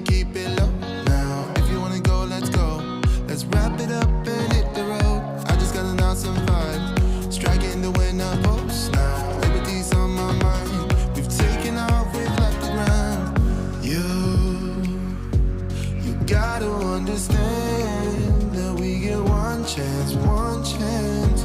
wanna keep it low now. If you wanna go, let's go. Let's wrap it up and hit the road. I just got an awesome vibe, striking the winner post now. Liberty's on my mind. We've taken off, we've left the ground. You gotta understand that we get one chance, one chance.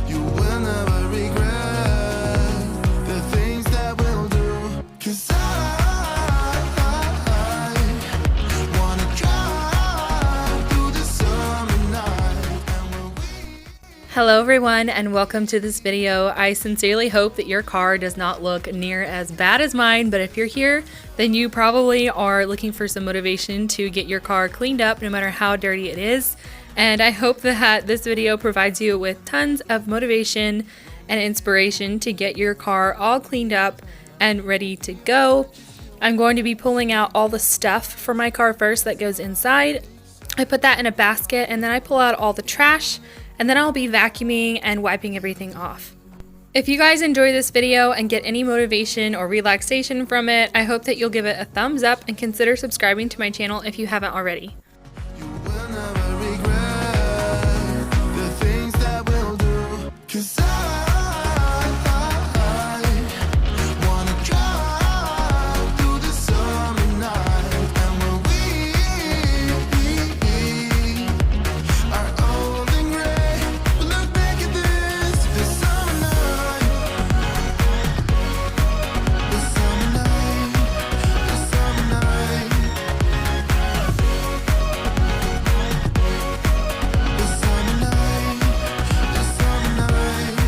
You will never regret the things that we'll do. 'Cause I wanna drive through the summer night. And when we Hello everyone and welcome to this video. I sincerely hope that your car does not look near as bad as mine, but if you're here, then you probably are looking for some motivation to get your car cleaned up no matter how dirty it is. And I hope that this video provides you with tons of motivation and inspiration to get your car all cleaned up and ready to go. I'm going to be pulling out all the stuff for my car first that goes inside. I put that in a basket and then I pull out all the trash, and then I'll be vacuuming and wiping everything off. If you guys enjoy this video and get any motivation or relaxation from it, I hope that you'll give it a thumbs up and consider subscribing to my channel if you haven't already. you will never regret the things that we'll do. 'Cause I wanna drive through the summer night. And when we are old and gray, we'll look back at this summer night. The summer night, the summer night. The summer night, the summer night.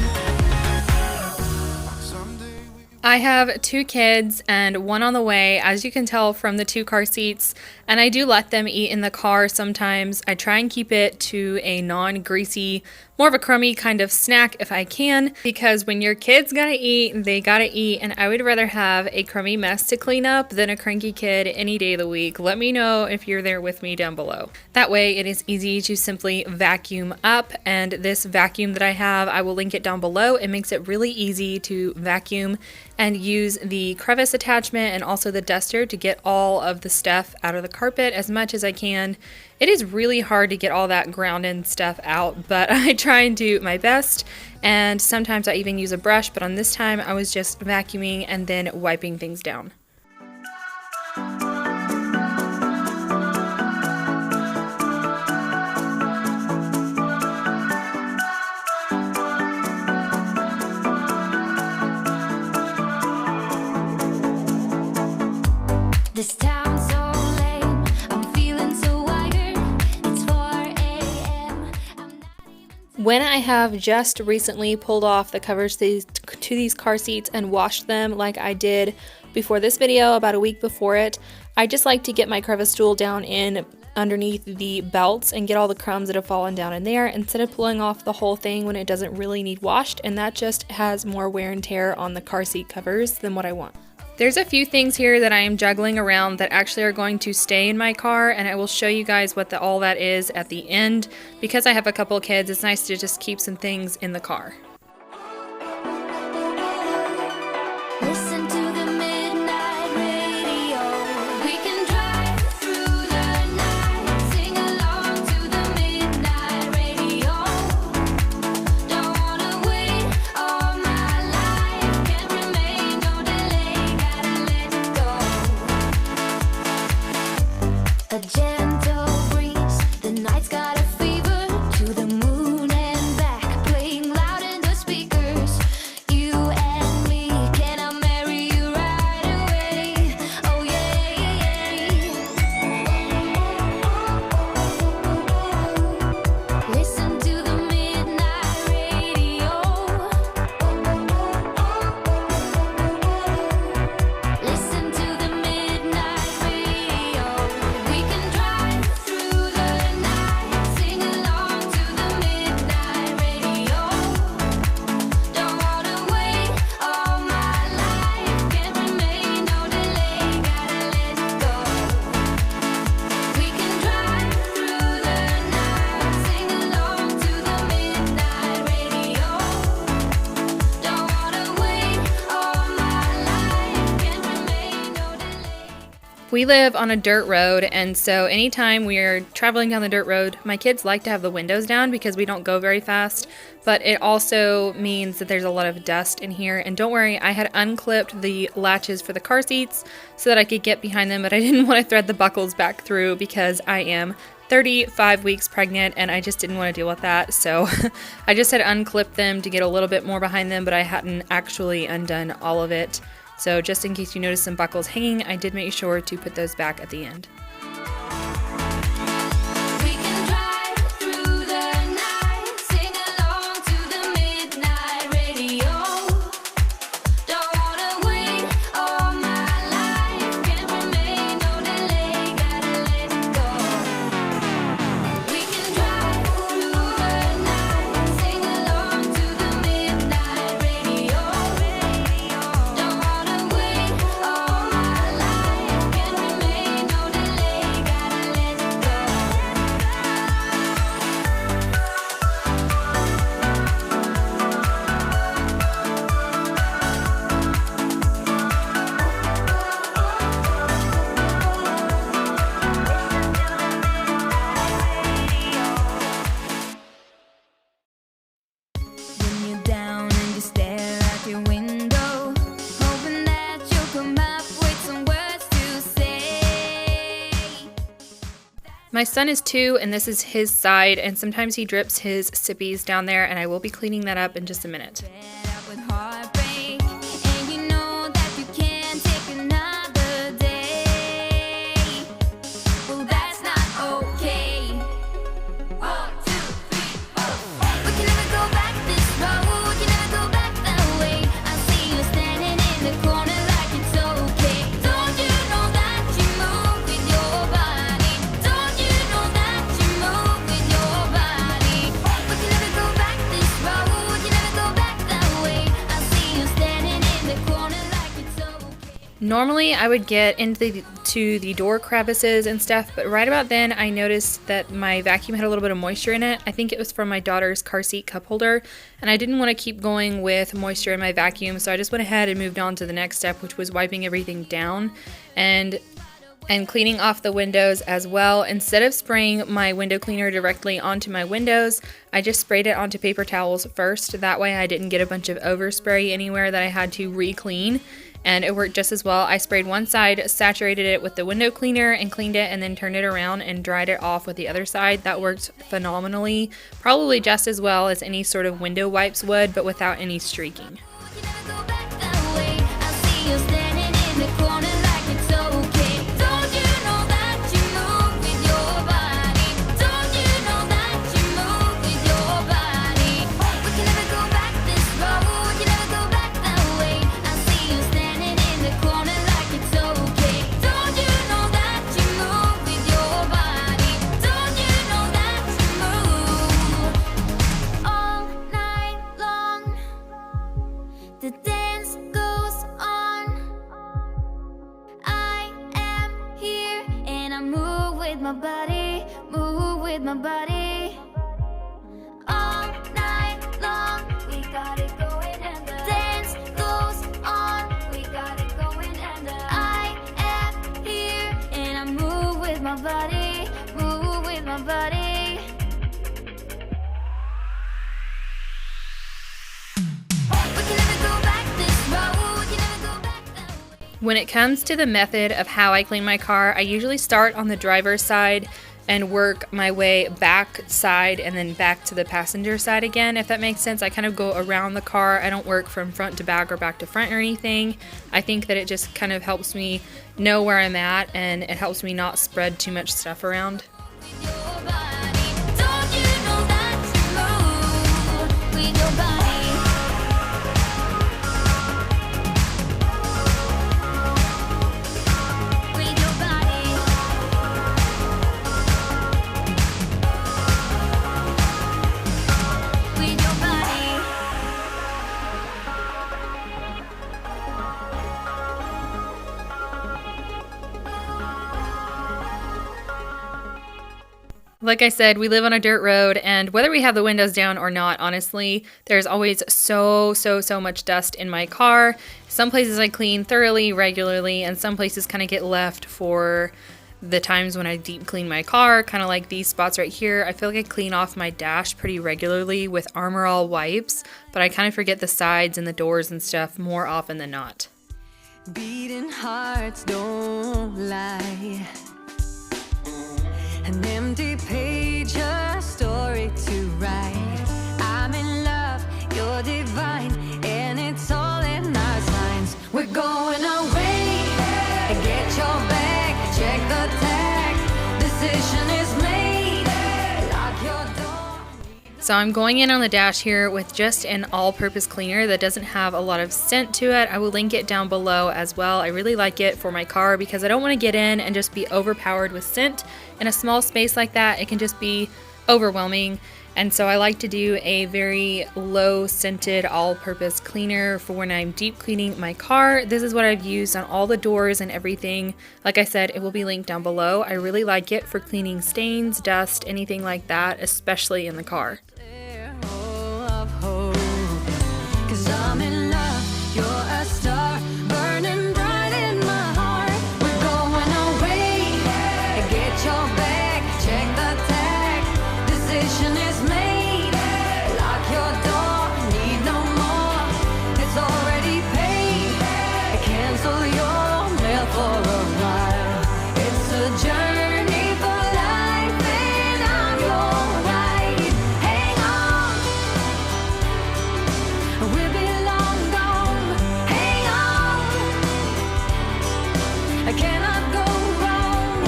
Someday we I have two kids and one on the way, as you can tell from the two car seats, and I do let them eat in the car sometimes. I try and keep it to a non-greasy, more of a crummy kind of snack if I can, because when your kids gotta eat, they gotta eat, and I would rather have a crummy mess to clean up than a cranky kid any day of the week. Let me know if you're there with me down below. That way it is easy to simply vacuum up, and this vacuum that I have, I will link it down below. It makes it really easy to vacuum and use the crevice attachment and also the duster to get all of the stuff out of the carpet as much as I can. It is really hard to get all that ground in stuff out, but I try and do my best, and sometimes I even use a brush, but on this time I was just vacuuming and then wiping things down. This town's so lame, I'm feeling so wired. It's 4 a.m. When I have just recently pulled off the covers to these car seats and washed them like I did before this video, about a week before it, I just like to get my crevice tool down in underneath the belts and get all the crumbs that have fallen down in there instead of pulling off the whole thing when it doesn't really need washed, and that just has more wear and tear on the car seat covers than what I want. There's a few things here that I am juggling around that actually are going to stay in my car, and I will show you guys what all that is at the end. Because I have a couple of kids, it's nice to just keep some things in the car. Listen to the midnight radio. We can drive through the night, sing along to the midnight radio. Don't wanna wait all my life, can't remain, no delay, gotta let it go. A gentle breeze, the night's got a fever, to the moon and back, playing loud in the We live on a dirt road, and so anytime we're traveling down the dirt road, my kids like to have the windows down because we don't go very fast, but it also means that there's a lot of dust in here. And don't worry, I had unclipped the latches for the car seats so that I could get behind them, but I didn't want to thread the buckles back through because I am 35 weeks pregnant and I just didn't want to deal with that. So I just had unclipped them to get a little bit more behind them, but I hadn't actually undone all of it. So just in case you notice some buckles hanging, I did make sure to put those back at the end. We can drive through the night, sing along to the midnight radio. Don't wanna wait all my life, can't remain, no delay, gotta let go. We can drive through the night, sing along to the midnight radio. Don't wanna wait all my life, can't remain, no delay, gotta let go. When you're down and you stare out your window, hoping that you'll come up with some words to say. My son is 2 and this is his side, and sometimes he drips his sippies down there, and I will be cleaning that up in just a minute. Fed up with heartbreak, and you know that you can't take another day. Well, that's not okay. 1, 2, 3, 4. We can never go back this road, can never go back that way. I see you standing in the corner like it's okay. Don't you know that you move with your body? Don't you know that you move with your body? We can never go back this road, can never go back that way. I see you standing in the corner like it's okay. Normally I would get into the door crevices and stuff, but right about then I noticed that my vacuum had a little bit of moisture in it. I think it was from my daughter's car seat cup holder, and I didn't want to keep going with moisture in my vacuum, so I just went ahead and moved on to the next step, which was wiping everything down and cleaning off the windows as well. Instead of spraying my window cleaner directly onto my windows, I just sprayed it onto paper towels first. That way I didn't get a bunch of overspray anywhere that I had to re-clean, and it worked just as well. I sprayed one side, saturated it with the window cleaner and cleaned it, and then turned it around and dried it off with the other side. That worked phenomenally, probably just as well as any sort of window wipes would, but without any streaking. We can never go back that way. I see you standing in the corner like it's okay. Don't you know that you move with your body? Don't you know that you move with your body? We can never go back this road, can never go back that way. I see you standing in the corner like it's okay. Don't you know that you move with your body? Don't you know that you move all night long? The dance goes on. I am here and I move with my body, move with my body. All night long, we got it going and the dance goes on. We got it going and I am here and I move with my body, move with my body. We can never go back this road, can never go back that way. When it comes to the method of how I clean my car, I usually start on the driver's side and work my way back side and then back to the passenger side again, if that makes sense. I kind of go around the car. I don't work from front to back or back to front or anything. I think that it just kind of helps me know where I'm at, and it helps me not spread too much stuff around. With your body, don't you know that you move with your body? With your body. With your body. Like I said, we live on a dirt road, and whether we have the windows down or not, honestly, there's always so much dust in my car. Some places I clean thoroughly, regularly, and some places kind of get left for the times when I deep clean my car, kind of like these spots right here. I feel like I clean off my dash pretty regularly with Armor All wipes, but I kind of forget the sides and the doors and stuff more often than not. Beating hearts don't lie. An empty page, a story to write. I'm in love, you're divine, and it's all in our signs. We're going away. Get your bag, check the tag. Decision is made. Lock your door. So I'm going in on the dash here with just an all-purpose cleaner that doesn't have a lot of scent to it. I will link it down below as well. I really like it for my car because I don't want to get in and just be overpowered with scent. In a small space like that, it can just be overwhelming. And so I like to do a very low scented all-purpose cleaner for when I'm deep cleaning my car. This is what I've used on all the doors and everything. Like I said, it will be linked down below. I really like it for cleaning stains, dust, anything like that, especially in the car. Of hope. 'Cause I'm in love, you're a star, burning bright in my heart. We're going away. Get your bag, check the tag. Decision is made. Lock your door, need no more. It's already paid. Cancel your mail for a while. It's a journey for life, and I'm your ride. Hang on. We'll be long gone. Hang on. I cannot go wrong.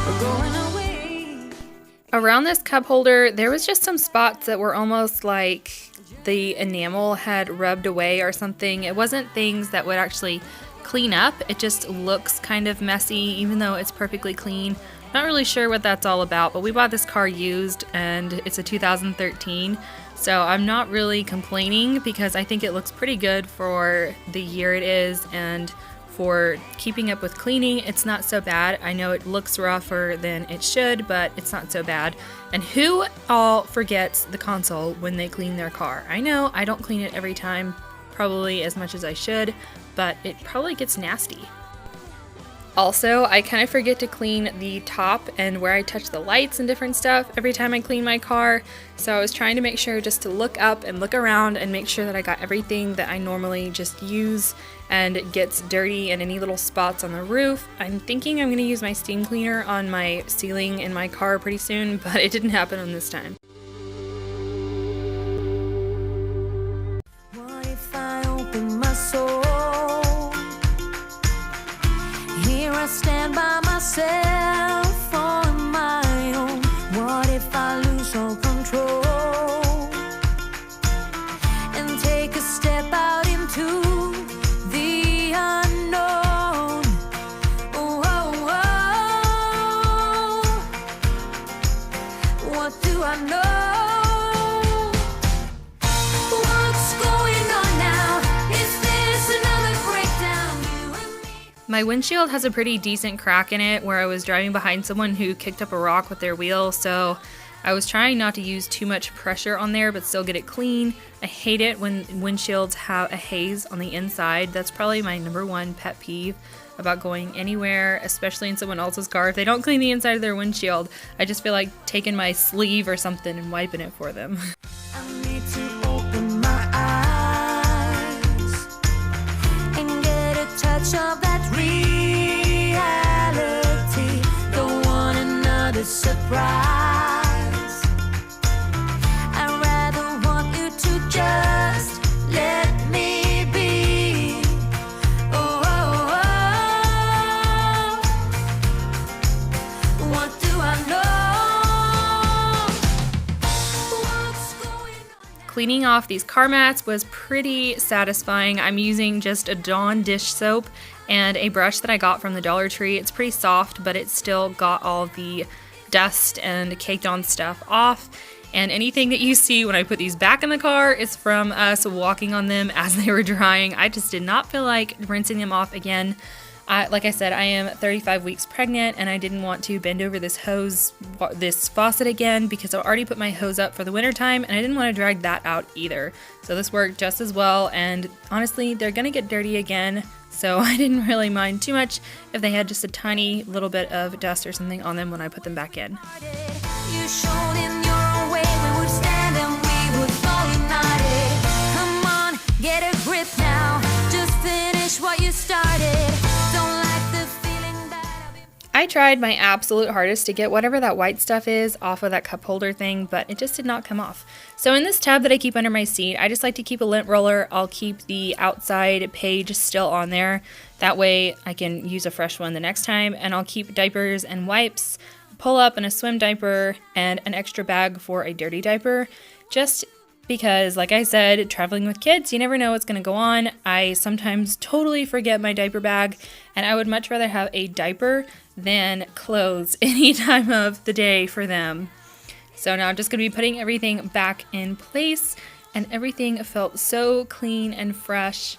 We're going away. Around this cup holder, there was just some spots that were almost like the enamel had rubbed away or something. It wasn't things that would actually clean up. It just looks kind of messy, even though it's perfectly clean. Not really sure what that's all about, but we bought this car used and it's a 2013. So I'm not really complaining because I think it looks pretty good for the year it is, and for keeping up with cleaning, it's not so bad. I know it looks rougher than it should, but it's not so bad. And who all forgets the console when they clean their car? I know I don't clean it every time, probably as much as I should, but it probably gets nasty. Also, I kind of forget to clean the top and where I touch the lights and different stuff every time I clean my car. So I was trying to make sure just to look up and look around and make sure that I got everything that I normally just use and it gets dirty and any little spots on the roof. I'm thinking I'm going to use my steam cleaner on my ceiling in my car pretty soon, but it didn't happen on this time. What if I open my soul? Here I stand by myself on my own. What if I lose all control and take a step out into the unknown? Oh, oh, oh. What do I know? What's going on now? Is this another breakdown? You and me. My windshield has a pretty decent crack in it where I was driving behind someone who kicked up a rock with their wheel, so I was trying not to use too much pressure on there but still get it clean. I hate it when windshields have a haze on the inside. That's probably my #1 pet peeve about going anywhere, especially in someone else's car. If they don't clean the inside of their windshield, I just feel like taking my sleeve or something and wiping it for them. I need to open my eyes and get a touch of that reality. Don't want another surprise. I'd rather want you to just let me be. Oh, oh, oh. What do I know? What's going on? Cleaning off these car mats was pretty satisfying. I'm using just a Dawn dish soap and a brush that I got from the Dollar Tree. It's pretty soft, but it still got all the dust and caked on stuff off. And anything that you see when I put these back in the car is from us walking on them as they were drying. I just did not feel like rinsing them off again. Like I said, I am 35 weeks pregnant and I didn't want to bend over this faucet again because I already put my hose up for the winter time and I didn't want to drag that out either. So this worked just as well, and honestly, they're gonna get dirty again. So I didn't really mind too much if they had just a tiny little bit of dust or something on them when I put them back in. You showed in your own way, we would stand and we would fall united. Come on, get a grip now, just finish what you started. Don't like the feeling that I've been. I tried my absolute hardest to get whatever that white stuff is off of that cup holder thing, but it just did not come off. So in this tab that I keep under my seat, I just like to keep a lint roller. I'll keep the outside page still on there. That way I can use a fresh one the next time, and I'll keep diapers and wipes, pull up in a swim diaper, and an extra bag for a dirty diaper. Just because, like I said, traveling with kids, you never know what's going to go on. I sometimes totally forget my diaper bag, and I would much rather have a diaper than clothes any time of the day for them. So now I'm just going to be putting everything back in place, and everything felt so clean and fresh.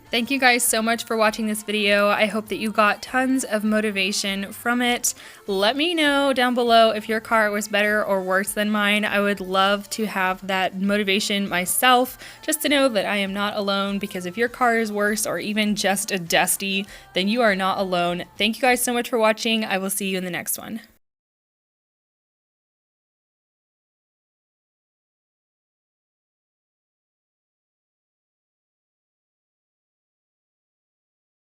Thank you guys so much for watching this video. I hope that you got tons of motivation from it. Let me know down below if your car was better or worse than mine. I would love to have that motivation myself, just to know that I am not alone, because if your car is worse or even just a dusty, then you are not alone. Thank you guys so much for watching. I will see you in the next one.